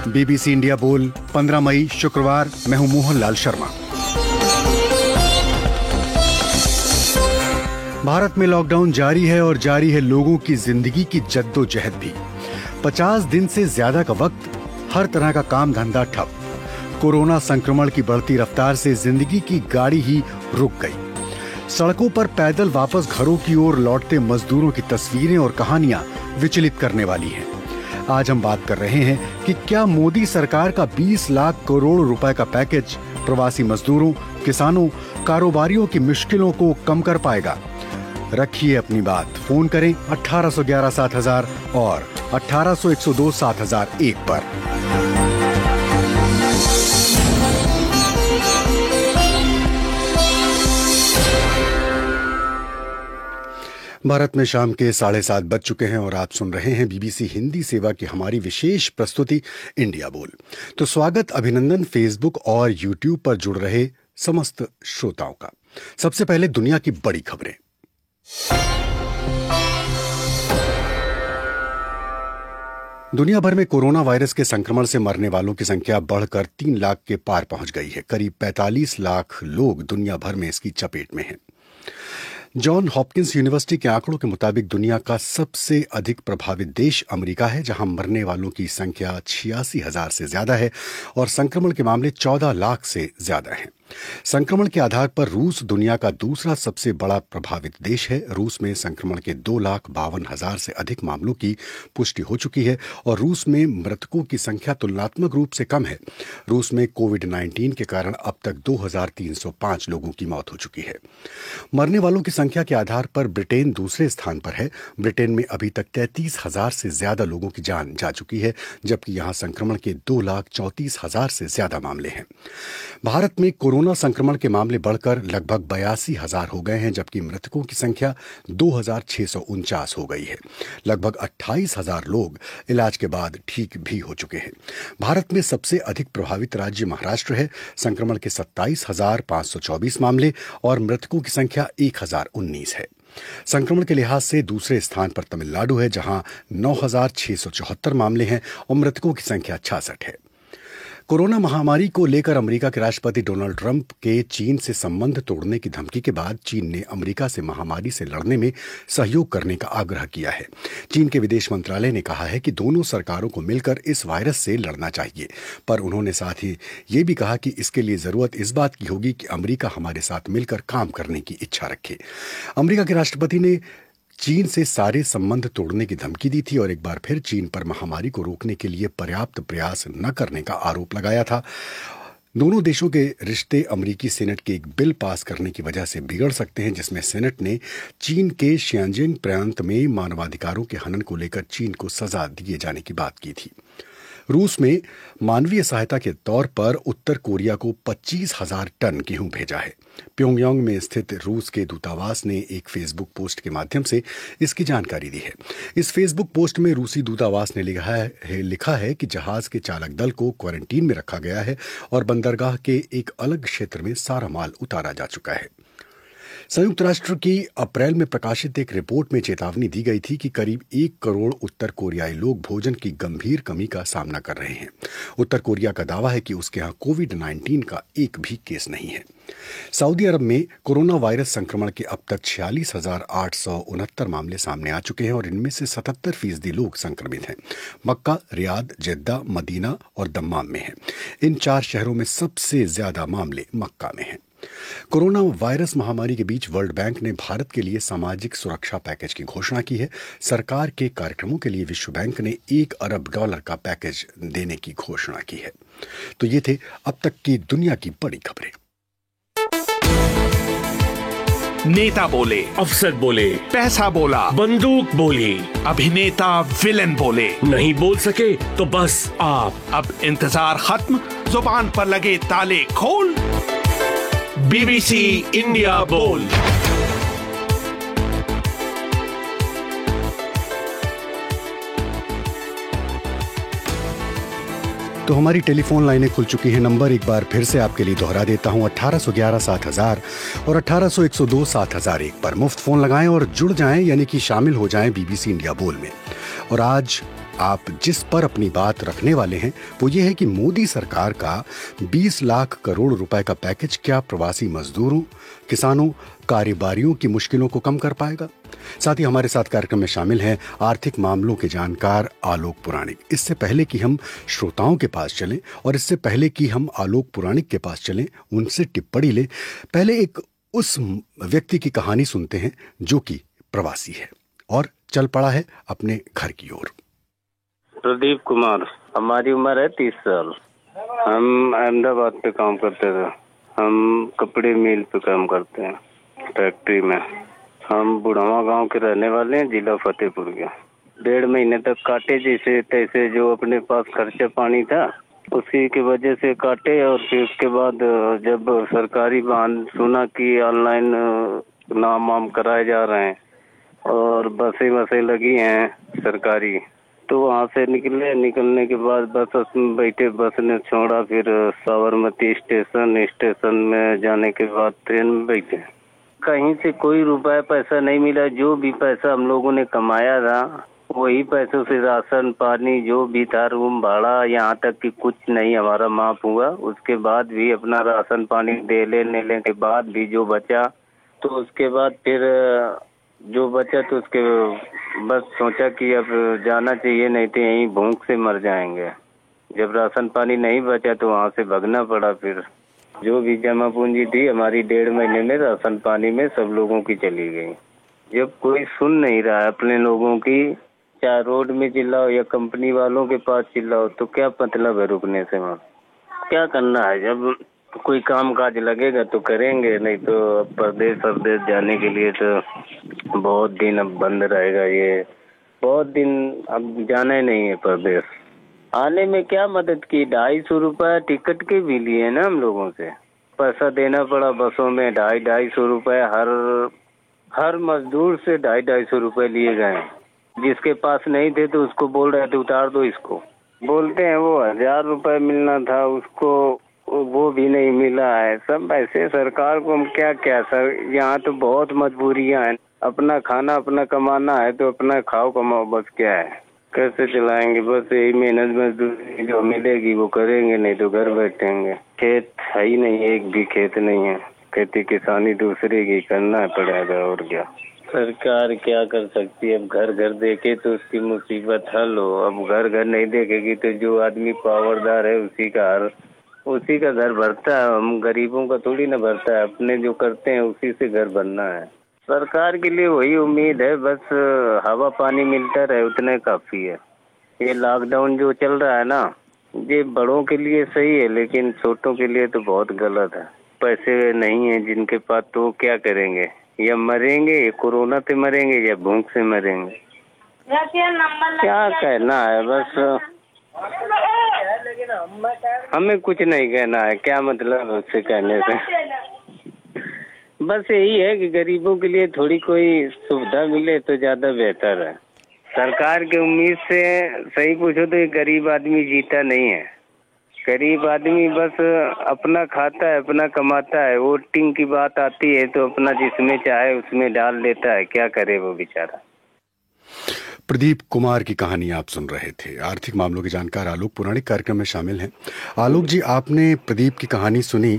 BBC India बोल 15 मई शुक्रवार। मैं हूं मोहनलाल शर्मा। भारत में लॉकडाउन जारी है और जारी है लोगों की जिंदगी की जद्दोजहद भी। 50 दिन से ज्यादा का वक्त हर तरह का काम धंधा ठप। कोरोना संक्रमण की बढ़ती रफ्तार से जिंदगी की गाड़ी ही रुक गई। सड़कों पर पैदल वापस घरों की ओर लौटते मजदूरों की तस्वीरें और कहानियां विचलित करने वाली हैं। आज हम बात कर रहे हैं कि क्या मोदी सरकार का 20 लाख करोड़ रुपए का पैकेज प्रवासी मजदूरों, किसानों, कारोबारियों की मुश्किलों को कम कर पाएगा। रखिए अपनी बात, फोन करें 1811-7000 और 1800-102-7001 पर। भारत में शाम के 7:30 बज चुके हैं और आप सुन रहे हैं बीबीसी हिंदी सेवा की हमारी विशेष प्रस्तुति इंडिया बोल। तो स्वागत, अभिनंदन फेसबुक और यूट्यूब पर जुड़ रहे समस्त श्रोताओं का। सबसे पहले दुनिया की बड़ी खबरें। दुनिया भर में कोरोना वायरस के संक्रमण से मरने वालों की संख्या बढ़कर 3 लाख के पार पहुंच गई है। करीब 45 लाख लोग दुनिया भर में इसकी चपेट में हैं। जॉन हॉपकिंस यूनिवर्सिटी के आंकड़ों के मुताबिक दुनिया का सबसे अधिक प्रभावित देश अमेरिका है, जहां मरने वालों की संख्या 86,000 से ज्यादा है और संक्रमण के मामले 14 लाख से ज्यादा हैं। संक्रमण के आधार पर रूस दुनिया का दूसरा सबसे बड़ा प्रभावित देश है। रूस में संक्रमण के 2,52,000 से अधिक मामलों की पुष्टि हो चुकी है और रूस में मृतकों की संख्या तुलनात्मक रूप से कम है। रूस में कोविड-19 के कारण अब तक 2,305 लोगों की मौत हो चुकी है। मरने वालों की संख्या के आधार पर ब्रिटेन दूसरे स्थान पर है। ब्रिटेन में अभी तक 33,000 से ज्यादा लोगों की जान जा चुकी है, जबकि यहां संक्रमण के 2,34,000 से ज्यादा मामले हैं। भारत में कोरोना संक्रमण के मामले बढ़कर लगभग 82,000 हो गए हैं, जबकि मृतकों की संख्या 2,649 हो गई है। लगभग 28,000 लोग इलाज के बाद ठीक भी हो चुके हैं। भारत में सबसे अधिक प्रभावित राज्य महाराष्ट्र है। संक्रमण के 27,524 मामले और मृतकों की संख्या 1,019 है। संक्रमण के लिहाज से दूसरे स्थान पर तमिलनाडु है, जहां 9,674 मामले हैं और मृतकों की संख्या 66 है। कोरोना महामारी को लेकर अमेरिका के राष्ट्रपति डोनाल्ड ट्रंप के चीन से संबंध तोड़ने की धमकी के बाद चीन ने अमेरिका से महामारी से लड़ने में सहयोग करने का आग्रह किया है। चीन के विदेश मंत्रालय ने कहा है कि दोनों सरकारों को मिलकर इस वायरस से लड़ना चाहिए, पर उन्होंने साथ ही ये भी कहा कि इसके लिए जरूरत इस बात की होगी कि अमेरिका हमारे साथ मिलकर काम करने की इच्छा रखे। अमेरिका के राष्ट्रपति ने चीन से सारे संबंध तोड़ने की धमकी दी थी और एक बार फिर चीन पर महामारी को रोकने के लिए पर्याप्त प्रयास न करने का आरोप लगाया था। दोनों देशों के रिश्ते अमेरिकी सेनेट के एक बिल पास करने की वजह से बिगड़ सकते हैं, जिसमें सेनेट ने चीन के शियांजिंग प्रांत में मानवाधिकारों के हनन को लेकर चीन को सजा दिए जाने की बात की थी। रूस में मानवीय सहायता के तौर पर उत्तर कोरिया को 25,000 टन गेहूं भेजा है। प्योंगयांग में स्थित रूस के दूतावास ने एक फेसबुक पोस्ट के माध्यम से इसकी जानकारी दी है। इस फेसबुक पोस्ट में रूसी दूतावास ने लिखा है कि जहाज के चालक दल को क्वारंटीन में रखा गया है और बंदरगाह के एक अलग क्षेत्र में सारा माल उतारा जा चुका है। संयुक्त राष्ट्र की अप्रैल में प्रकाशित एक रिपोर्ट में चेतावनी दी गई थी कि करीब 1 करोड़ उत्तर कोरियाई लोग भोजन की गंभीर कमी का सामना कर रहे हैं। उत्तर कोरिया का दावा है कि उसके यहाँ कोविड-19 का एक भी केस नहीं है। सऊदी अरब में कोरोना वायरस संक्रमण के अब तक 46,869 मामले सामने आ चुके हैं और इनमें से 77% लोग संक्रमित हैं। मक्का, रियाद, जेद्दा, मदीना और दम्माम में हैं। इन 4 शहरों में सबसे ज्यादा मामले मक्का में हैं। कोरोना वायरस महामारी के बीच वर्ल्ड बैंक ने भारत के लिए सामाजिक सुरक्षा पैकेज की घोषणा की है। सरकार के कार्यक्रमों के लिए विश्व बैंक ने $1 अरब का पैकेज देने की घोषणा की है। तो ये थे अब तक की दुनिया की बड़ी खबरें। नेता बोले, अफसर बोले, पैसा बोला, बंदूक बोली, अभिनेता विलन बोले, नहीं बोल सके तो बस आप। अब इंतजार खत्म, जुबान पर लगे ताले खोल। बीबीसी इंडिया बोल। तो हमारी टेलीफोन लाइनें खुल चुकी हैं। नंबर एक बार फिर से आपके लिए दोहरा देता हूं, 1811-7000 और 1800-102-7001 पर मुफ्त फोन लगाएं और जुड़ जाएं, यानी कि शामिल हो जाएं बीबीसी इंडिया बोल में। और आज आप जिस पर अपनी बात रखने वाले हैं वो ये है कि मोदी सरकार का 20 लाख करोड़ रुपए का पैकेज क्या प्रवासी मजदूरों, किसानों, कारोबारियों की मुश्किलों को कम कर पाएगा। साथ ही हमारे साथ कार्यक्रम में शामिल हैं आर्थिक मामलों के जानकार आलोक पुराणिक। इससे पहले कि हम श्रोताओं के पास चलें और इससे पहले कि हम आलोक पुराणिक के पास चलें, उनसे टिप्पणी लें, पहले एक उस व्यक्ति की कहानी सुनते हैं जो कि प्रवासी है और चल पड़ा है अपने घर की ओर। प्रदीप कुमार, हमारी उम्र है 30 साल। हम अहमदाबाद पे काम करते थे। हम कपड़े मिल पे काम करते हैं, फैक्ट्री में। हम बुढ़ावा गांव के रहने वाले हैं, जिला फतेहपुर के। 1.5 महीने तक काटे जैसे तैसे, जो अपने पास खर्चा पानी था उसी की वजह से काटे। और फिर उसके बाद जब सरकारी वाहन सुना कि ऑनलाइन नाम वाम कराए जा रहे हैं और बसें लगी हैं सरकारी, तो वहाँ से निकलने के बाद बस में बैठे, बस ने छोड़ा। फिर साबरमती स्टेशन में जाने के बाद ट्रेन में बैठे। कहीं से कोई रुपया पैसा नहीं मिला। जो भी पैसा हम लोगों ने कमाया था वही पैसों से राशन पानी जो भी था, रूम भाड़ा, यहाँ तक कि कुछ नहीं हमारा माफ हुआ। उसके बाद भी अपना राशन पानी दे लेने के बाद भी जो बचा, तो उसके बाद फिर जो बचा तो उसके बस सोचा कि अब जाना चाहिए, नहीं तो यहीं भूख से मर जाएंगे। जब राशन पानी नहीं बचा तो वहाँ से भागना पड़ा। फिर जो भी जमा पूंजी थी हमारी 1.5 महीने में राशन पानी में सब लोगों की चली गई। जब कोई सुन नहीं रहा अपने लोगों की, चाहे रोड में चिल्लाओ या कंपनी वालों के पास चिल्लाओ, तो क्या मतलब है रुकने से। वहाँ क्या करना है, जब कोई काम काज लगेगा तो करेंगे, नहीं तो परदेश जाने के लिए तो बहुत दिन अब बंद रहेगा। ये बहुत दिन अब जाना ही नहीं है परदेश। आने में क्या मदद की, 250 रुपया टिकट के भी लिए ना हम लोगों से। पैसा देना पड़ा बसों में, 250 रुपये हर मजदूर से 250 रुपये लिए गए। जिसके पास नहीं थे तो उसको बोल रहे थे उतार दो इसको। बोलते हैं वो 1000 रुपये मिलना था उसको, वो भी नहीं मिला है। सब ऐसे सरकार को हम क्या सर, यहाँ तो बहुत मजबूरियां हैं। अपना खाना अपना कमाना है तो अपना खाओ कमाओ, बस क्या है, कैसे चलाएंगे। बस यही मेहनत मजदूरी जो मिलेगी वो करेंगे, नहीं तो घर बैठेंगे। खेत है ही नहीं, एक भी खेत नहीं है। खेती किसानी दूसरे की करना पड़ेगा और क्या। सरकार क्या कर सकती है। अब घर घर देखे तो उसकी मुसीबत हल हो। अब घर घर नहीं देखेगी तो जो आदमी पावरदार है उसी का घर भरता है। हम गरीबों का थोड़ी ना भरता है। अपने जो करते हैं उसी से घर बनना है। सरकार के लिए वही उम्मीद है, बस हवा पानी मिलता रहे उतने काफी है। ये लॉकडाउन जो चल रहा है ना, ये बड़ों के लिए सही है लेकिन छोटों के लिए तो बहुत गलत है। पैसे नहीं है जिनके पास तो क्या करेंगे, या मरेंगे, कोरोना से मरेंगे या भूख से मरेंगे। क्या कहना है, बस हमें कुछ नहीं कहना है। क्या मतलब उससे कहने से, बस यही है कि गरीबों के लिए थोड़ी कोई सुविधा मिले तो ज्यादा बेहतर है। सरकार की उम्मीद से सही पूछो तो ये गरीब आदमी जीता नहीं है। गरीब आदमी बस अपना खाता है, अपना कमाता है। वोटिंग की बात आती है तो अपना जिसमें चाहे उसमें डाल देता है। क्या करे वो बेचारा। प्रदीप कुमार की कहानी आप सुन रहे थे। आर्थिक मामलों के जानकार आलोक पुराणिक कार्यक्रम में शामिल हैं। आलोक जी, आपने प्रदीप की कहानी सुनी।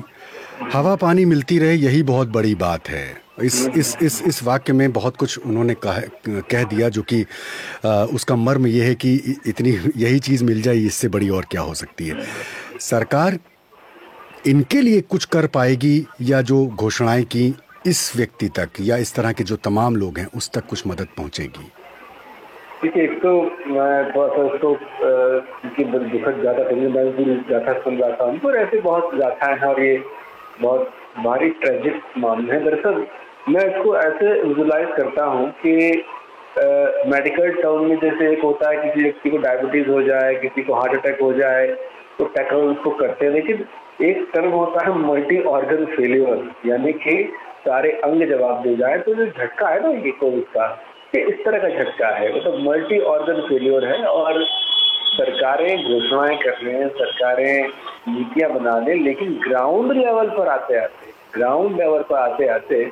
हवा पानी मिलती रहे यही बहुत बड़ी बात है। इस वाक्य में बहुत कुछ उन्होंने कह दिया जो कि उसका मर्म यह है कि इतनी यही चीज़ मिल जाए, इससे बड़ी और क्या हो सकती है। सरकार इनके लिए कुछ कर पाएगी या जो घोषणाएं की इस व्यक्ति तक या इस तरह के जो तमाम लोग हैं उस तक कुछ मदद पहुंचेगी? देखिए, एक तो मैं थोड़ा सा उसको दुखद गाथा सुन रहा था और ऐसे बहुत गाथाएं हैं और ये बहुत भारी ट्रेजिक मामले हैं। दरअसल मैं इसको ऐसे विजुलाइज करता हूँ कि मेडिकल टर्म में जैसे एक होता है किसी व्यक्ति को डायबिटीज हो जाए, किसी को हार्ट अटैक हो जाए तो टैकल उसको करते हैं, लेकिन एक टर्म होता है मल्टी ऑर्गन फेलियर, यानी कि सारे अंग जवाब दे जाए। तो जो झटका है ना ये कोविड का, ये इस तरह का झटका है, मतलब मल्टी ऑर्गन फेलियर है। और सरकारें घोषणाएं कर रहे हैं, सरकारें नीतियां बना रहे, लेकिन ग्राउंड लेवल पर आते आते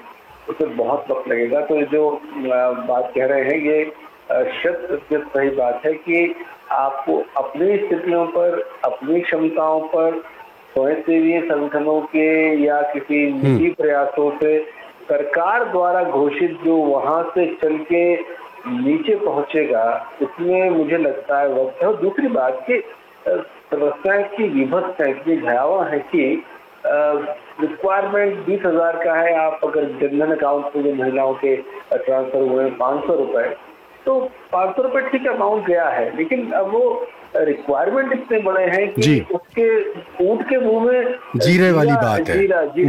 उसमें बहुत वक्त लगेगा। तो जो बात कह रहे हैं ये 100% सही बात है कि आपको अपनी स्थितियों पर, अपनी क्षमताओं पर स्वयंसेवी संगठनों के या किसी निजी प्रयासों से सरकार द्वारा घोषित जो वहां से चल के नीचे पहुंचेगा, उसमें मुझे लगता है वक्त है। और दूसरी बात कि समस्याएं की विभत्स है, इतनी भयावह है कि रिक्वायरमेंट 20,000 का है। आप अगर जनधन अकाउंट में जो महिलाओं के ट्रांसफर हुए 500 रुपए, तो 500 रुपए ठीक अमाउंट गया है, लेकिन अब वो रिक्वायरमेंट इतने बड़े हैं कि उसके ऊंट के मुंह में जीरे वाली बात है,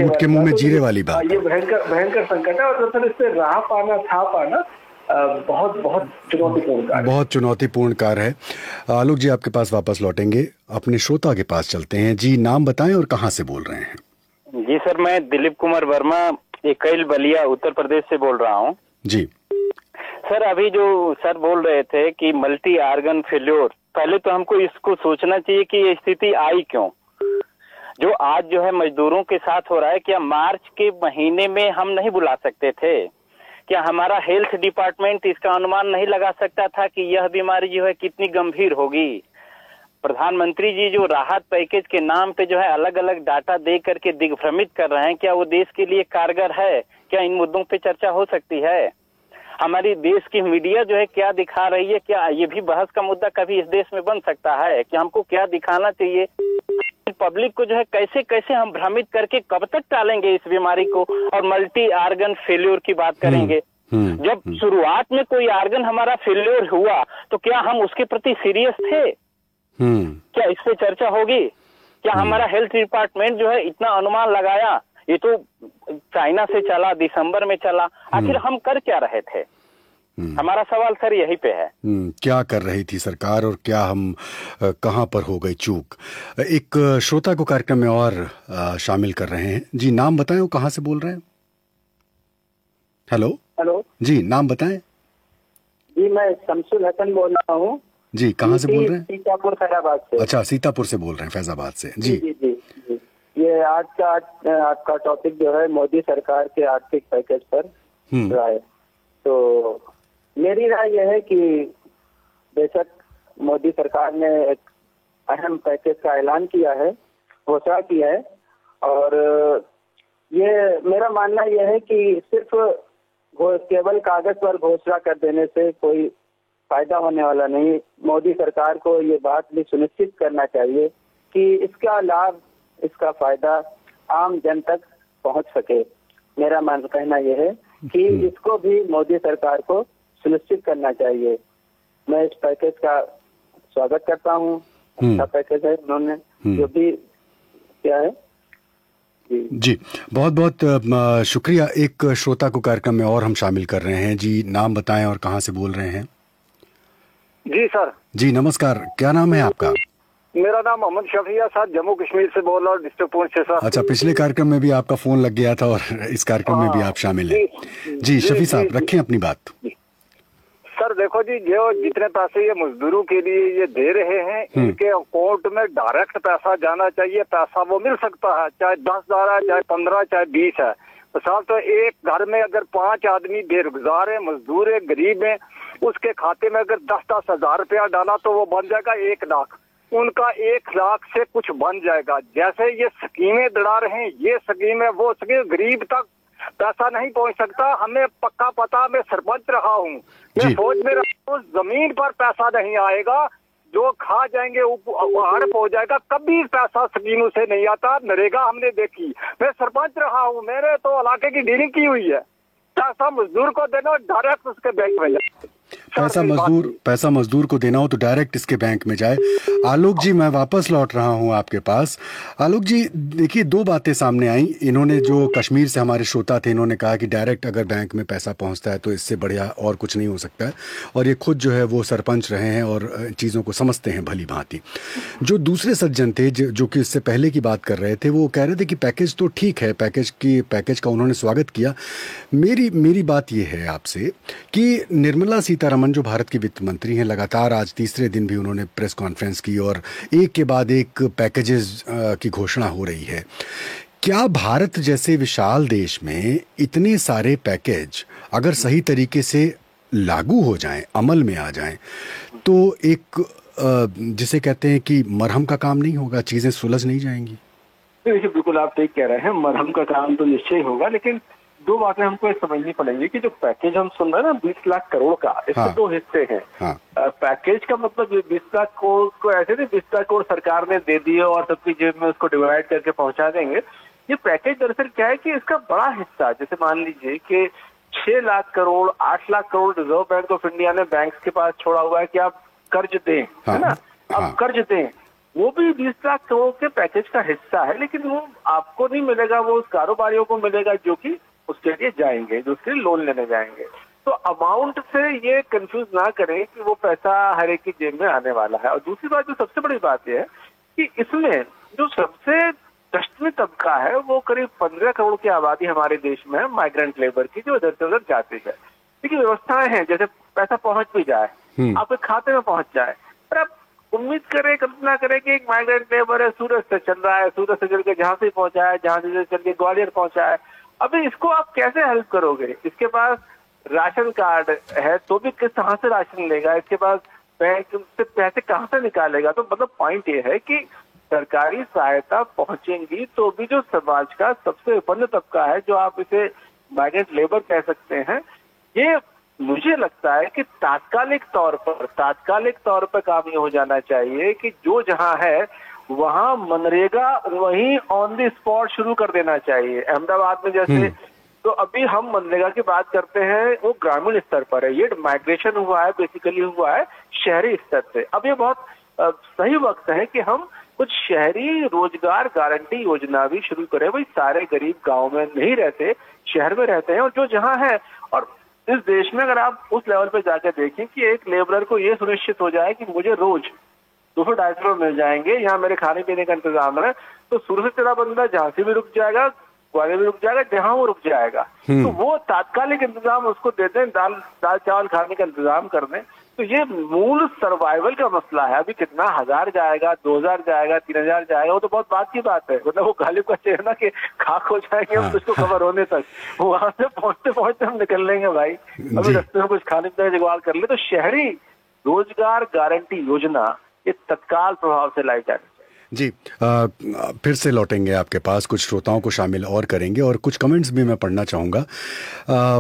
ऊंट के मुंह में जीरे वाली बात। ये भयंकर संकट है। और दरअसल इससे राह पाना, था पाना बहुत बहुत चुनौतीपूर्ण कार्य, बहुत चुनौतीपूर्ण कार्य है। आलोक जी आपके पास वापस लौटेंगे, अपने श्रोता के पास चलते हैं। जी नाम बताएं और कहाँ से बोल रहे हैं? जी सर, मैं दिलीप कुमार वर्मा, एकैल बलिया, उत्तर प्रदेश से बोल रहा हूँ। जी सर, अभी जो सर बोल रहे थे कि मल्टी आर्गन फेल्योर, पहले तो हमको इसको सोचना चाहिए कि ये स्थिति आई क्यों। जो आज जो है मजदूरों के साथ हो रहा है, क्या मार्च के महीने में हम नहीं बुला सकते थे? क्या हमारा हेल्थ डिपार्टमेंट इसका अनुमान नहीं लगा सकता था कि यह बीमारी जो है कितनी गंभीर होगी? प्रधानमंत्री जी जो राहत पैकेज के नाम पे जो है अलग अलग डाटा दे करके दिग्भ्रमित कर रहे हैं, क्या वो देश के लिए कारगर है? क्या इन मुद्दों पे चर्चा हो सकती है? हमारी देश की मीडिया जो है क्या दिखा रही है? क्या ये भी बहस का मुद्दा कभी इस देश में बन सकता है कि हमको क्या दिखाना चाहिए? पब्लिक को जो है कैसे कैसे हम भ्रमित करके कब तक टालेंगे इस बीमारी को और मल्टी आर्गन फेल्योर की बात करेंगे? जब शुरुआत में कोई आर्गन हमारा फेल्योर हुआ तो क्या हम उसके प्रति सीरियस थे? क्या इस पे चर्चा होगी? क्या हमारा हेल्थ डिपार्टमेंट जो है इतना अनुमान लगाया? ये तो चाइना से चला, दिसंबर में चला, आखिर हम कर क्या रहे थे? हमारा सवाल सर यही पे है। क्या कर रही थी सरकार और क्या हम कहां पर हो गई चूक? एक श्रोता को कार्यक्रम में और शामिल कर रहे हैं। जी नाम बताएं, वो कहां से बोल रहे हैं? हेलो जी, नाम बताएं। जी मैं शमसुल हसन बोल रहा हूँ। जी कहाँ से बोल रहे हैं? सीतापुर फैजाबाद से। अच्छा, सीतापुर से बोल रहे हैं, फैजाबाद से। जी जी जी जी। ये आज का आपका टॉपिक जो है मोदी सरकार के आर्थिक पैकेज पर राय। तो मेरी राय यह है कि बेशक मोदी सरकार ने एक अहम पैकेज का ऐलान किया है, घोषणा किया है, और ये मेरा मानना यह है कि सिर्फ केवल कागज पर घोषणा कर देने से कोई फायदा होने वाला नहीं। मोदी सरकार को ये बात भी सुनिश्चित करना चाहिए कि इसका लाभ, इसका फायदा आम जन तक पहुंच सके। मेरा कहना यह है कि इसको भी मोदी सरकार को सुनिश्चित करना चाहिए। मैं इस पैकेज का स्वागत करता हूं। अच्छा पैकेज है, उन्होंने जो भी क्या है। जी बहुत बहुत शुक्रिया। एक श्रोता को कार्यक्रम में और हम शामिल कर रहे हैं। जी नाम बताएं और कहां से बोल रहे हैं? जी सर। जी नमस्कार, क्या नाम है आपका? मेरा नाम मोहम्मद शफिया सर, जम्मू कश्मीर से बोल रहा हूँ, डिस्ट्रिक्ट पुंछ से सर। अच्छा, पिछले कार्यक्रम में भी आपका फोन लग गया था और इस कार्यक्रम में भी आप शामिल हैं। जी शफी साहब, रखें अपनी बात। सर देखो जी, जो जितने पैसे ये मजदूरों के लिए ये दे रहे हैं, इनके अकाउंट में डायरेक्ट पैसा जाना चाहिए। पैसा वो मिल सकता है, चाहे 10,000 है, चाहे 15, चाहे 20 है। साहब तो एक घर में अगर 5 आदमी बेरोजगार है, मजदूर है, गरीब है, उसके खाते में अगर 10-10 हजार रुपया डाला तो वो बन जाएगा 1 लाख। उनका 1 लाख से कुछ बन जाएगा। जैसे ये स्कीमें दड़ा रहे हैं, ये स्कीमें वो स्कीम गरीब तक पैसा नहीं पहुंच सकता। हमें पक्का पता, मैं सरपंच रहा हूँ, मैं फौज में रहा हूँ, जमीन पर पैसा नहीं आएगा, जो खा जाएंगे हड़प हो जाएगा। कभी पैसा स्कीमों से नहीं आता। नरेगा हमने देखी, मैं सरपंच रहा हूँ, मैंने तो इलाके की डीलिंग की हुई है। पैसा मजदूर को देना, डायरेक्ट उसके बैंक में जाए। पैसा मजदूर को देना हो तो डायरेक्ट इसके बैंक में जाए। आलोक जी, मैं वापस लौट रहा हूं आपके पास। आलोक जी देखिए, 2 बातें सामने आई। इन्होंने जो कश्मीर से हमारे श्रोता थे, इन्होंने कहा कि डायरेक्ट अगर बैंक में पैसा पहुंचता है तो इससे बढ़िया और कुछ नहीं हो सकता है, और ये खुद जो है वो सरपंच रहे हैं और चीज़ों को समझते हैं भली भांति। जो दूसरे सज्जन थे जो कि इससे पहले की बात कर रहे थे, वो कह रहे थे कि पैकेज तो ठीक है, पैकेज का उन्होंने स्वागत किया। मेरी बात ये है आपसे कि निर्मला सीतारमण जो भारत की वित्त मंत्री हैं, लगातार आज तीसरे दिन भी उन्होंने प्रेस कॉन्फ्रेंस की और एक के बाद एक पैकेजेस की घोषणा हो रही है। क्या भारत जैसे विशाल देश में इतने सारे पैकेज अगर सही तरीके से लागू हो जाएं, अमल में आ जाएं, तो एक जिसे कहते हैं कि मरहम का काम नहीं होगा, चीजें सुलझ नहीं जाएंगी? देखिए, बिल्कुल आप ठीक कह रहे हैं, मरहम का काम तो निश्चय होगा, लेकिन दो बातें हमको ये समझनी पड़ेंगी कि जो पैकेज हम सुन रहे हैं ना 20 लाख करोड़ का, इसके हाँ। दो हिस्से हैं। हाँ। पैकेज का मतलब 20 लाख करोड़ को ऐसे नहीं 20 लाख करोड़ सरकार ने दे दिए और सबकी जेब में उसको डिवाइड करके पहुंचा देंगे। ये पैकेज दरअसल क्या है कि इसका बड़ा हिस्सा, जैसे मान लीजिए कि 6 lakh crore 8 lakh crore reserve bank of India ने बैंक्स के पास छोड़ा हुआ है कि आप कर्ज दें, है ना, आप कर्ज दें, वो भी 20 लाख करोड़ के पैकेज का हिस्सा है, लेकिन वो आपको नहीं मिलेगा, वो उस कारोबारियों को मिलेगा जो कि उसके लिए जाएंगे, जो उसके लिए लोन लेने जाएंगे। तो अमाउंट से ये कंफ्यूज ना करें कि वो पैसा हर एक की जेब में आने वाला है। और दूसरी बात, जो सबसे बड़ी बात यह है कि इसमें जो सबसे कष्ट में तबका है वो करीब 15 करोड़ की आबादी हमारे देश में है, माइग्रेंट लेबर की, जो इधर से उधर जाती है। देखिए, व्यवस्थाएं हैं, जैसे पैसा पहुंच भी जाए, आपके खाते में पहुंच जाए, पर आप उम्मीद करें, कल्पना करें कि एक माइग्रेंट लेबर है, सूरत से चल रहा है, सूरत से चल के जहां से पहुंचा है, जहां से चल के ग्वालियर पहुंचा है, अभी इसको आप कैसे हेल्प करोगे? इसके पास राशन कार्ड है तो भी किस तरह से राशन लेगा? इसके पास बैंक से पैसे कहां से निकालेगा? तो मतलब पॉइंट ये है कि सरकारी सहायता पहुंचेंगी तो भी जो समाज का सबसे विपन्न तबका है, जो आप इसे माइग्रेंट लेबर कह सकते हैं, ये मुझे लगता है कि तात्कालिक तौर पर काम ये हो जाना चाहिए कि जो जहां है वहां मनरेगा वहीं ऑन द स्पॉट शुरू कर देना चाहिए। अहमदाबाद में जैसे, तो अभी हम मनरेगा की बात करते हैं, वो ग्रामीण स्तर पर है, ये माइग्रेशन हुआ है, बेसिकली हुआ है शहरी स्तर से। अब ये बहुत सही वक्त है कि हम कुछ शहरी रोजगार गारंटी योजना भी शुरू करें। भाई, सारे गरीब गांव में नहीं रहते, शहर में रहते हैं, और जो जहां है, और इस देश में अगर आप उस लेवल पे जाकर देखें कि एक लेबरर को ये सुनिश्चित हो जाए कि मुझे रोज 200-250 मिल जाएंगे, यहाँ मेरे खाने पीने का इंतजाम है, तो शुरू से तेरा बंदा जहां से भी रुक जाएगा, ग्वालियर भी रुक जाएगा, जहां वो रुक जाएगा, तो वो तात्कालिक इंतजाम उसको दे दें, दाल चावल खाने का इंतजाम कर दें। तो ये मूल सर्वाइवल का मसला है। अभी कितना 1000 जाएगा, 2000 जाएगा, 3000 जाएगा, वो तो बहुत बात की बात है, मतलब वो गालिब का चेहरा के खाक हो जाएंगे हम तुझको खबर होने तक, वहां से पहुंचते हम निकल लेंगे भाई, अभी रस्ते में कुछ खाने पीने का जुगाड़ कर ले। तो शहरी रोजगार गारंटी योजना ये तत्काल प्रभाव से लाई जानी चाहिए। जी, फिर से लौटेंगे आपके पास, कुछ श्रोताओं को शामिल और करेंगे और कुछ कमेंट्स भी मैं पढ़ना चाहूँगा।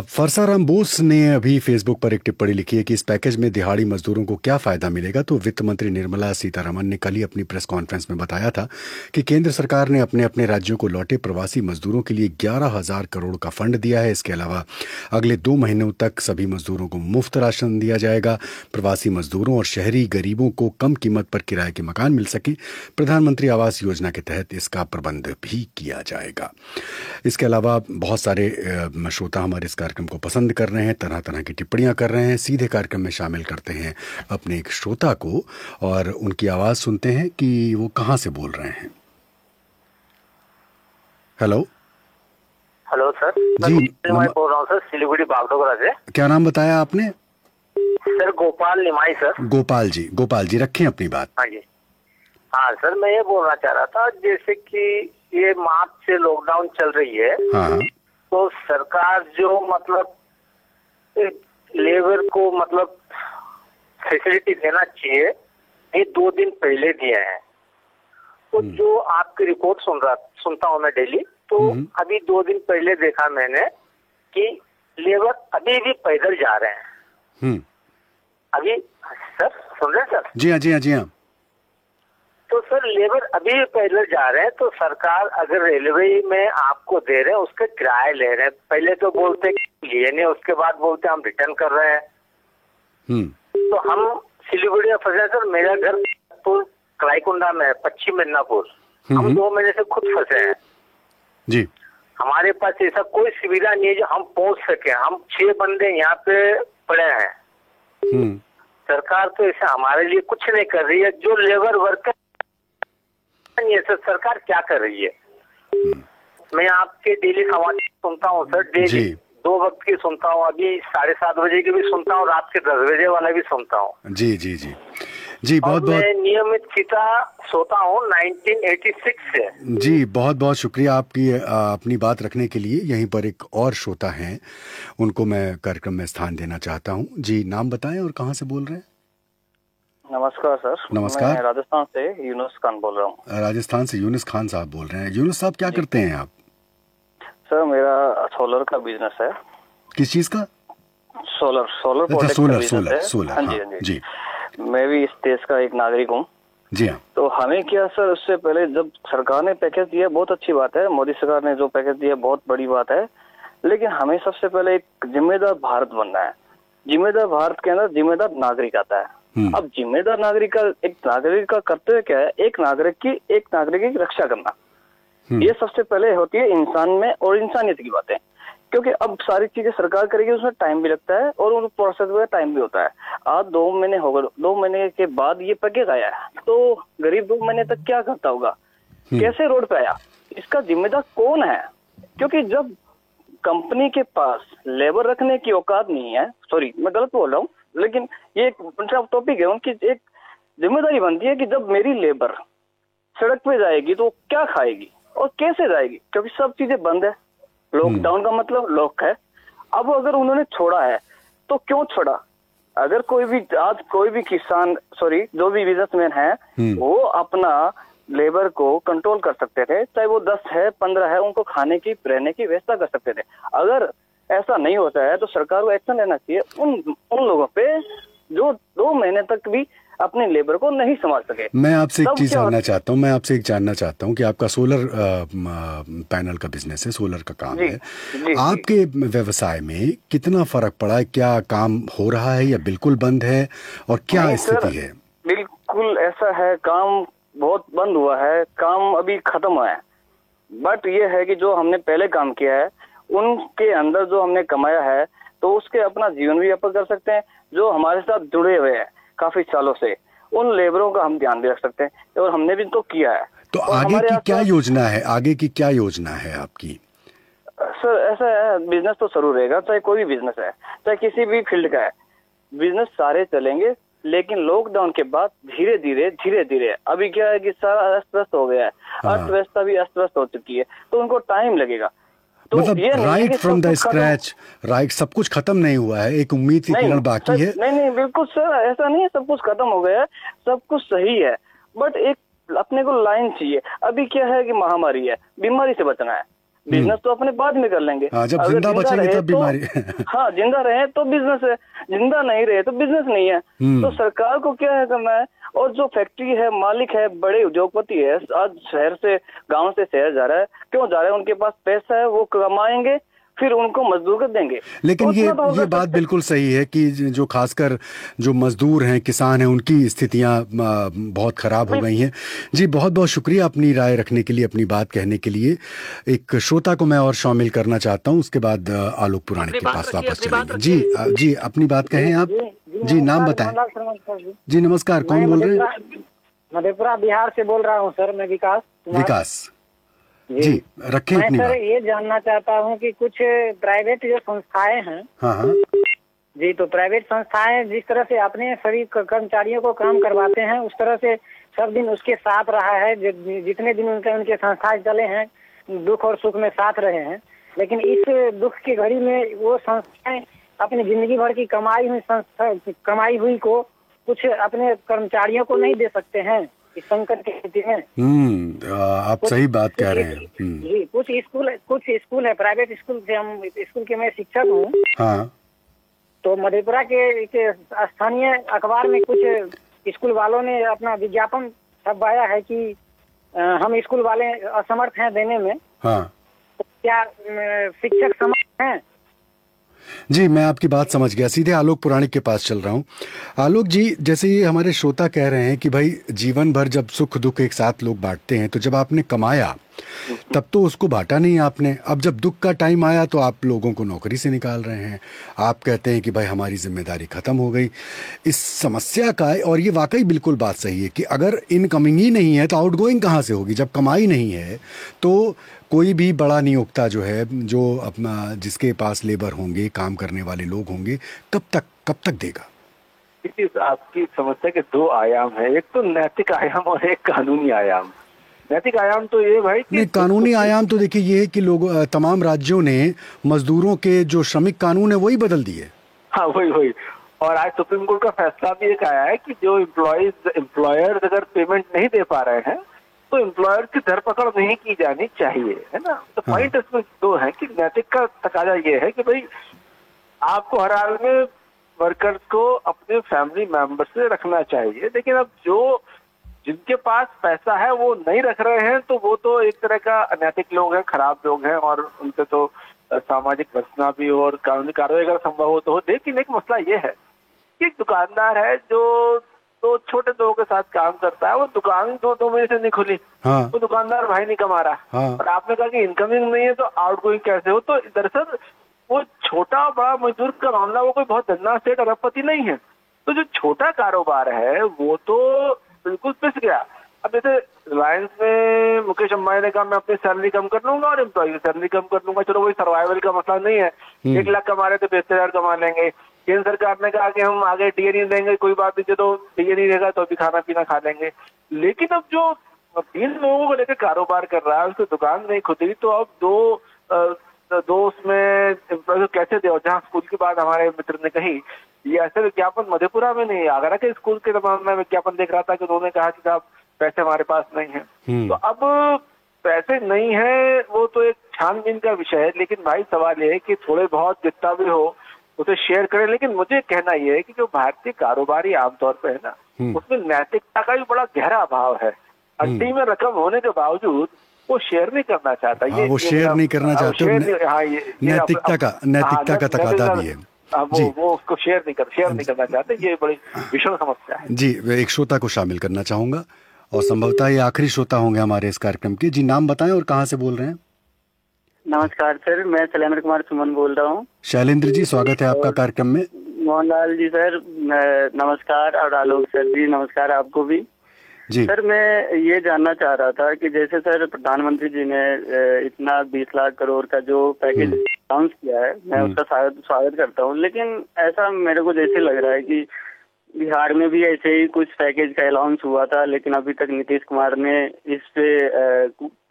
फरसाराम बोस ने अभी फेसबुक पर एक टिप्पणी लिखी है कि इस पैकेज में दिहाड़ी मजदूरों को क्या फ़ायदा मिलेगा। तो वित्त मंत्री निर्मला सीतारमण ने कल ही अपनी प्रेस कॉन्फ्रेंस में बताया था कि केंद्र सरकार ने अपने अपने राज्यों को लौटे प्रवासी मजदूरों के लिए 11,000 करोड़ का फंड दिया है। इसके अलावा अगले 2 महीनों तक सभी मजदूरों को मुफ्त राशन दिया जाएगा। प्रवासी मजदूरों और शहरी गरीबों को कम कीमत पर किराए के मकान मिल सके। प्रधानमंत्री आवास योजना के तहत इसका प्रबंध भी किया जाएगा। इसके अलावा बहुत सारे श्रोता हमारे इस कार्यक्रम को पसंद कर रहे हैं, तरह तरह की टिप्पणियां कर रहे हैं। सीधे कार्यक्रम में शामिल करते हैं अपने एक श्रोता को और उनकी आवाज सुनते हैं कि वो कहां से बोल रहे हैं। हेलो सर, जी मैं बोल रहा हूँ सर, सिलीगुड़ी बागडोगरा से। क्या नाम बताया आपने? सर गोपाल निमाई सर। गोपाल जी रखें अपनी बात। हाँ जी, हाँ सर, मैं ये बोलना चाह रहा था, जैसे कि ये मार्च से लॉकडाउन चल रही है, हाँ। तो सरकार जो मतलब लेबर को मतलब फैसिलिटी देना चाहिए, ये 2 दिन पहले दिए हैं। तो जो आपकी रिपोर्ट सुनता हूँ मैं डेली, तो अभी 2 दिन पहले देखा मैंने कि लेबर अभी भी पैदल जा रहे हैं। अभी सर सुन रहे हैं सर? जी हाँ। तो सर लेबर अभी भी पैदल जा रहे हैं, तो सरकार अगर रेलवे में आपको दे रहे हैं, उसके किराए ले रहे हैं। पहले तो बोलते लिए नहीं, उसके बाद बोलते हम रिटर्न कर रहे हैं। तो हम सिलीगुड़ी में फंसे सर। मेरा घर कलाईकुंडा में, पश्चिम मिदनापुर। हम 2 महीने से खुद फंसे हैं जी। हमारे पास ऐसा कोई सुविधा नहीं है जो हम पहुंच सके। हम 6 बंदे यहाँ पे पड़े हैं। सरकार तो ऐसा हमारे लिए कुछ नहीं कर रही है। जो लेबर वर्कर नहीं है सर, सरकार क्या कर रही है? मैं आपके डेली समाचार सुनता हूँ सर, डेली 2 वक्त की सुनता हूँ, अभी 7:30 बजे की भी सुनता हूँ, रात के 10 बजे वाला भी सुनता हूँ। जी बहुत मैं नियमित सीता सोता हूँ 1986 से। जी बहुत शुक्रिया आपकी अपनी बात रखने के लिए। यहीं पर एक और श्रोता हैं, उनको मैं कार्यक्रम में स्थान देना चाहता हूँ। जी नाम बताएं और कहाँ से बोल रहे हैं? नमस्कार सर। नमस्कार। मैं राजस्थान से यूनुस खान बोल रहा हूँ। राजस्थान से यूनुस खान साहब बोल रहे हैं। यूनुस साहब क्या करते हैं आप? सर मेरा सोलर का बिजनेस है। किस चीज का? सोलर प्रोडक्ट का बिजनेस है। सोलर। हाँ जी। मैं भी इस देश का एक नागरिक हूँ। जी हाँ। तो हमें क्या सर, उससे पहले जब सरकार ने पैकेज दिया बहुत अच्छी बात है, मोदी सरकार ने जो पैकेज दिया बहुत बड़ी बात है, लेकिन हमें सबसे पहले एक जिम्मेदार भारत बनना है। जिम्मेदार भारत के अंदर जिम्मेदार नागरिक आता है। अब जिम्मेदार नागरिक का कर्तव्य क्या है? एक नागरिक की रक्षा करना। ये सबसे पहले होती है इंसान में और इंसानियत की बातें, क्योंकि अब सारी चीजें सरकार करेगी, उसमें टाइम भी लगता है और उस प्रोसेस में टाइम भी होता है। आज 2 महीने हो गए, 2 महीने के बाद ये पैकेज आया है, तो गरीब 2 महीने तक क्या करता होगा, कैसे रोड पे आया, इसका जिम्मेदार कौन है? क्योंकि जब कंपनी के पास लेबर रखने की औकात नहीं है, सॉरी मैं गलत बोल रहा हूँ, लेकिन ये एक टॉपिक है, उनकी एक जिम्मेदारी बनती है कि जब मेरी लेबर सड़क पे जाएगी तो क्या खाएगी और कैसे जाएगी, क्योंकि सब चीजें बंद है। लॉकडाउन का मतलब लॉक है। अब अगर उन्होंने छोड़ा है तो क्यों छोड़ा? अगर कोई भी किसान, जो भी बिजनेसमैन है, वो अपना लेबर को कंट्रोल कर सकते थे, चाहे वो 10 है 15 है, उनको खाने की रहने की व्यवस्था कर सकते थे। अगर ऐसा नहीं होता है तो सरकार को एक्शन लेना चाहिए उन लोगों पे जो 2 महीने तक भी अपने लेबर को नहीं संभाल सके। मैं आपसे एक चीज जानना चाहता हूँ कि आपका सोलर पैनल का बिजनेस है, सोलर का काम है। आपके व्यवसाय में कितना फर्क पड़ा है? क्या काम हो रहा है या बिल्कुल बंद है, और क्या स्थिति है? बिल्कुल ऐसा है, काम बहुत बंद हुआ है, काम अभी खत्म हुआ है। बट ये है कि जो हमने पहले काम किया है उनके अंदर जो हमने कमाया है, तो उसके अपना जीवन भी यापन कर सकते हैं। जो हमारे साथ जुड़े हुए हैं काफी सालों से, उन लेबरों का हम ध्यान भी रख सकते हैं, और हमने भी तो किया है। तो आगे की क्या योजना है? आगे की क्या योजना है आपकी? सर ऐसा है, बिजनेस तो जरूर रहेगा, चाहे कोई भी बिजनेस है, चाहे किसी भी फील्ड का है, बिजनेस सारे चलेंगे। लेकिन लॉकडाउन के बाद धीरे धीरे अभी क्या है कि सारा अस्त व्यस्त हो गया है, अर्थव्यवस्था भी अस्त व्यस्त हो चुकी है, तो उनको टाइम लगेगा। तो मतलब right from the scratch, right, सब कुछ खत्म नहीं हुआ है, एक उम्मीद की किरण बाकी है। नहीं बिल्कुल सर, ऐसा नहीं है सब कुछ खत्म हो गया है, सब कुछ सही है, बट एक अपने को लाइन चाहिए। अभी क्या है कि महामारी है, बीमारी से बचना है, बिजनेस तो अपने बाद में कर लेंगे। जब जिंदा बचेंगे तब बीमारी। हाँ, जिंदा रहे तो बिजनेस है, जिंदा नहीं रहे तो बिजनेस नहीं है। तो सरकार को क्या है करना है, और जो फैक्ट्री है, मालिक है, बड़े उद्योगपति है, आज शहर से, गांव से शहर जा रहा है, क्यों जा रहा है? उनके पास पैसा है, वो कमाएंगे, फिर उनको मजदूर कर देंगे। लेकिन तो ये बात बिल्कुल सही है कि जो खासकर जो मजदूर हैं, किसान हैं, उनकी स्थितियां बहुत खराब हो गई हैं। जी बहुत बहुत शुक्रिया अपनी राय रखने के लिए, अपनी बात कहने के लिए। एक श्रोता को मैं और शामिल करना चाहता हूँ, उसके बाद आलोक पुराणिक के पास वापस चलेंगे। जी अपनी बात कहें आप। जी नाम बताएं। जी नमस्कार, कौन बोल रहे हैं? मधेपुरा बिहार से बोल रहा हूँ सर, मैं विकास जी रखें मैं अपनी सर बात। ये जानना चाहता हूँ कि कुछ प्राइवेट जो संस्थाएं हैं, हाँ जी, तो प्राइवेट संस्थाएं जिस तरह से अपने सभी कर्मचारियों को काम करवाते हैं, उस तरह से सब दिन उसके साथ रहा है, जितने दिन उनके संस्थाएं चले हैं, दुख और सुख में साथ रहे हैं। लेकिन इस दुख की घड़ी में वो संस्थाएं अपनी जिंदगी भर की कमाई हुई को कुछ अपने कर्मचारियों को नहीं दे सकते हैं इस संकट की स्थिति में। आप सही बात कह रहे हैं। जी, कुछ स्कूल है, प्राइवेट स्कूल से, हम स्कूल के मैं शिक्षक हूँ। हाँ। तो मधेपुरा के स्थानीय अखबार में कुछ स्कूल वालों ने अपना विज्ञापन छपवाया है कि हम स्कूल वाले असमर्थ हैं देने में। हाँ। तो क्या शिक्षक समर्थ हैं? जी मैं आपकी बात समझ गया, सीधे आलोक पुराणिक के पास चल रहा हूँ। आलोक जी, जैसे ये हमारे श्रोता कह रहे हैं कि भाई जीवन भर जब सुख दुख एक साथ लोग बांटते हैं, तो जब आपने कमाया तब तो उसको बांटा नहीं आपने, अब जब दुख का टाइम आया तो आप लोगों को नौकरी से निकाल रहे हैं। आप कहते हैं कि भाई हमारी जिम्मेदारी खत्म हो गई। इस समस्या का, और ये वाकई बिल्कुल बात सही है कि अगर इनकमिंग ही नहीं है तो आउटगोइंग कहाँ से होगी? जब कमाई नहीं है तो कोई भी बड़ा नियोक्ता जो है, जो अपना जिसके पास लेबर होंगे, काम करने वाले लोग होंगे, कब तक देगा? आपकी समस्या के 2 आयाम है, एक तो नैतिक आयाम और एक कानूनी आयाम। नैतिक आयाम तो ये भाई कि कानूनी आयाम तो देखिए ये है कि लोग, तमाम राज्यों ने मजदूरों के जो श्रमिक कानून है वही बदल दिए। हाँ वही और आज सुप्रीम कोर्ट का फैसला भी एक आया है कि जो एम्प्लॉयर्स अगर पेमेंट नहीं दे पा रहे हैं तो एम्प्लॉयर की धरपकड़ नहीं की जानी चाहिए, है ना। तो पॉइंट इसमें दो है कि नैतिक का तकाजा ये है कि भाई आपको हर हाल में वर्कर्स को अपने फैमिली मेंबर से रखना चाहिए, लेकिन अब जो जिनके पास पैसा है वो नहीं रख रहे हैं तो वो तो एक तरह का अनैतिक लोग हैं, खराब लोग हैं, और उनसे तो सामाजिक बचना भी हो और कानूनी कार्रवाई अगर संभव हो तो हो। लेकिन एक मसला ये है कि एक दुकानदार है जो तो छोटे लोगों के साथ काम करता है, वो दुकान 2 महीने से नहीं खुली, वो दुकानदार भाई नहीं कमा रहा, और आपने कहा कि इनकमिंग नहीं है तो आउटगोइंग कैसे हो। तो दरअसल वो छोटा बड़ा मजदूर का मामला, वो कोई बहुत धन्ना सेठ अरबपति नहीं है। तो जो छोटा कारोबार है वो तो बिल्कुल पिस गया। अब जैसे रिलायंस में मुकेश अंबानी ने कहा मैं अपनी सैलरी कम कर लूंगा और एम्प्लॉय की सैलरी कम कर लूंगा, चलो वही सर्वाइवल का मसला नहीं है, 1 लाख कमा रहे तो 75,000 कमा लेंगे। केंद्र सरकार ने कहा कि हम आगे डीए नहीं देंगे, कोई बात नहीं, चलो डीए नहीं देगा तो भी खाना पीना खा लेंगे। लेकिन अब जो 3 लोगों को लेकर कारोबार कर रहा है, उसकी दुकान नहीं खुली, तो अब दो उसमें एम्प्लॉय कैसे दे। जहाँ स्कूल की बात हमारे मित्र ने कही, ये ऐसे विज्ञापन मधेपुरा में नहीं, आगरा के स्कूल के दौरान में विज्ञापन देख रहा था कि उन्होंने कहा कि साहब पैसे हमारे पास नहीं है। तो अब पैसे नहीं है वो तो एक छानबीन का विषय है, लेकिन भाई सवाल ये है कि थोड़े बहुत जितना भी हो उसे शेयर करें। लेकिन मुझे कहना यह है कि जो भारतीय कारोबारी आमतौर पर है ना, उसमें नैतिकता का भी बड़ा गहरा अभाव है। हड्डी में रकम होने के बावजूद वो शेयर नहीं करना चाहता। ये वो शेयर नहीं करना चाहते, नैतिकता का तकादा भी है। वो उसको शेयर नहीं करना चाहते, ये बड़ी विषम समस्या है। जी, एक श्रोता को शामिल करना चाहूंगा और संभवतः ये आखिरी श्रोता होंगे हमारे इस कार्यक्रम के। जी, नाम बताएं और कहाँ से बोल रहे हैं? नमस्कार सर, मैं शैलेंद्र कुमार सुमन बोल रहा हूँ। शैलेंद्र जी, स्वागत है आपका कार्यक्रम में। मोहनलाल जी सर नमस्कार, और आलोक सर जी नमस्कार आपको भी जी। सर मैं ये जानना चाह रहा था कि जैसे सर प्रधानमंत्री जी ने इतना 20 लाख करोड़ का जो पैकेज अनाउंस किया है, मैं उसका स्वागत करता हूँ, लेकिन ऐसा मेरे को जैसे लग रहा है कि बिहार में भी ऐसे ही कुछ पैकेज का अनाउंस हुआ था, लेकिन अभी तक नीतीश कुमार ने इस पे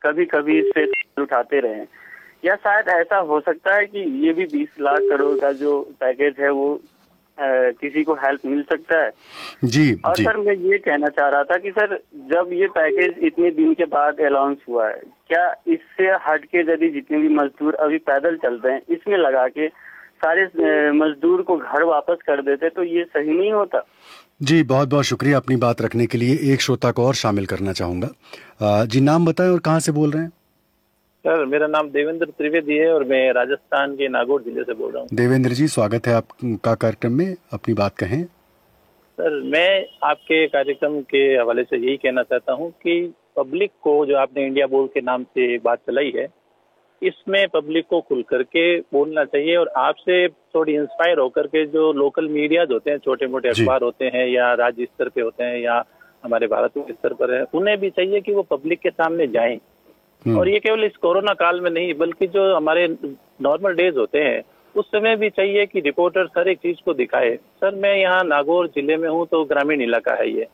कभी इस पे उठाते रहे, या शायद ऐसा हो सकता है कि ये भी 20 लाख करोड़ का जो पैकेज है वो किसी को हेल्प मिल सकता है। जी, और जी। सर मैं ये कहना चाह रहा था कि सर जब ये पैकेज इतने दिन के बाद अनाउंस हुआ है, क्या इससे हट के यदि जितने भी मजदूर अभी पैदल चलते हैं इसमें लगा के सारे मजदूर को घर वापस कर देते तो ये सही नहीं होता? जी, बहुत बहुत शुक्रिया अपनी बात रखने के लिए। एक श्रोता को और शामिल करना चाहूंगा। जी, नाम बताएं और कहाँ से बोल रहे हैं? सर मेरा नाम देवेंद्र त्रिवेदी है और मैं राजस्थान के नागौर जिले से बोल रहा हूँ। देवेंद्र जी, स्वागत है आपका कार्यक्रम में, अपनी बात कहें। सर मैं आपके कार्यक्रम के हवाले से यही कहना चाहता हूँ कि पब्लिक को, जो आपने इंडिया बोल के नाम से बात चलाई है, इसमें पब्लिक को खुल करके बोलना चाहिए और आपसे थोड़ी इंस्पायर होकर के जो लोकल मीडियाज होते हैं, छोटे मोटे अखबार होते हैं या राज्य स्तर पे होते हैं या हमारे भारत के स्तर पर है, उन्हें भी चाहिए कि वो पब्लिक के सामने जाएं। और ये केवल इस कोरोना काल में नहीं बल्कि जो हमारे नॉर्मल डेज होते हैं उस समय भी चाहिए कि रिपोर्टर हर एक चीज को दिखाए। सर मैं यहाँ नागौर जिले में हूँ तो ग्रामीण इलाका है ये,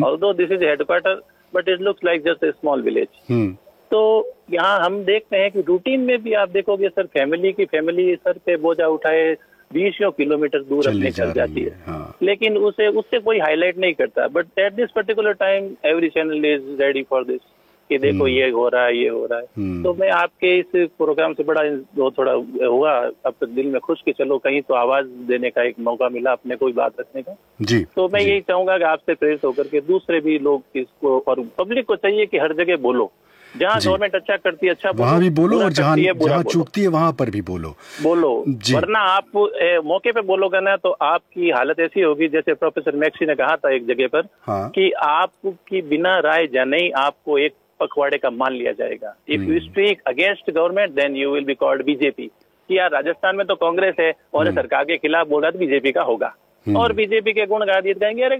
although this is headquarter but it looks like just a small village. तो यहाँ हम देखते हैं कि रूटीन में भी आप देखोगे सर, फैमिली सर पे बोझा उठाए 20 किलोमीटर दूर अपने चल जाती है, लेकिन उससे कोई हाईलाइट नहीं करता। But at this particular time every channel is ready for this कि देखो ये हो रहा है। तो मैं आपके इस प्रोग्राम से बड़ा थोड़ा हुआ अब तक दिल में खुश कि चलो कहीं तो आवाज देने का एक मौका मिला, अपने कोई बात रखने का। जी, तो मैं यही चाहूंगा कि आपसे प्रेरित होकर के दूसरे भी लोग इसको, और पब्लिक को चाहिए कि हर जगह बोलो, जहाँ गवर्नमेंट अच्छा करती है अच्छा वहाँ भी बोलो, और जहाँ चूकती है वहाँ पर भी बोलो। वरना आप मौके पे बोलोगे ना तो आपकी हालत ऐसी होगी जैसे प्रोफेसर मैक्सी ने कहा था एक जगह पर कि आपकी बिना राय जाने ही आपको एक पखवाड़े का मान लिया जाएगा। If you speak against government then you will be called BJP. कि यार राजस्थान में तो कांग्रेस है और सरकार के खिलाफ बोल रहा तो बीजेपी का होगा, और बीजेपी के गुण गा दिए कहेंगे अरे